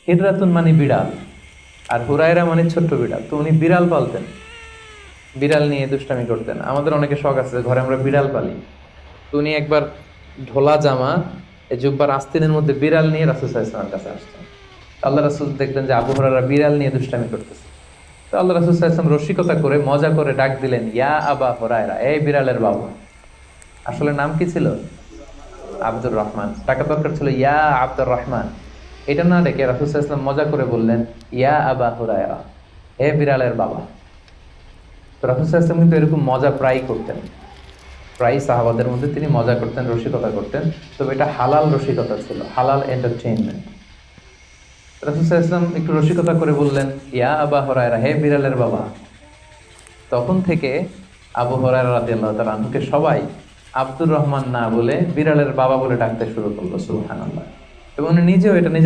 হিজরাতুন মানে বিড়াল, আর হুরায়রা মানে ছোট্ট বিড়াল। তো উনি বিড়াল পালতেন, বিড়াল নিয়ে দুষ্টামি করতেন। আমাদের অনেকে শখ আছে ঘরে আমরা বিড়াল পালি। তো উনি একবার ঢোলা জামা, এই জুব্বার আস্তিনের মধ্যে বিড়াল নিয়ে রাসূল সাল্লাল্লাহু আলাইহি ওয়াসাল্লামের কাছে আসছেন। তো আল্লাহ রাসূল দেখলেন যে আবু হুরায়রা বিড়াল নিয়ে দুষ্টামি করতেছে। তো আল্লাহ রাসূল সাল্লাল্লাহু আলাইহি ওয়াসাল্লাম রসিকতা করে মজা করে ডাক দিলেন, ইয়া আবা হুরায়রা, এই বিড়ালের বাবা। আসলে নাম কি ছিল? আব্দুর রহমান। টাকা দরকার ছিল ইয়া আব্দুর রহমান। এটা না ডেকে রাসূল সাল্লাল্লাহু আলাইহি ওয়াসাল্লাম মজা করে বললেন, ইয়া আবা হুরায়রা, হে বিড়ালের বাবা। তো রাসূল সাল্লাল্লাহু আলাইহি ওয়াসাল্লাম কিন্তু এরকম মজা প্রায় করতেন, প্রায় সাহাবাদের মধ্যে তিনি মজা করতেন, রসিকতা করতেন। তবে এটা হালাল রসিকতা ছিল, হালাল এন্টারটেইনমেন্ট। রাসূল সাল্লাল্লাহু আলাইহি ওয়াসাল্লাম একটু রসিকতা করে বললেন, ইয়া আবা হুরায়রা, হে বিড়ালের বাবা। তখন থেকে আবু হুরায়রা রাদিয়াল্লাহু তাআলা আনহুকে সবাই আব্দুর রহমান না বলে বিড়ালের বাবা বলে ডাকতে শুরু করলো। সুবহানাল্লাহ। এবং উনি নিজেও এটা নিজের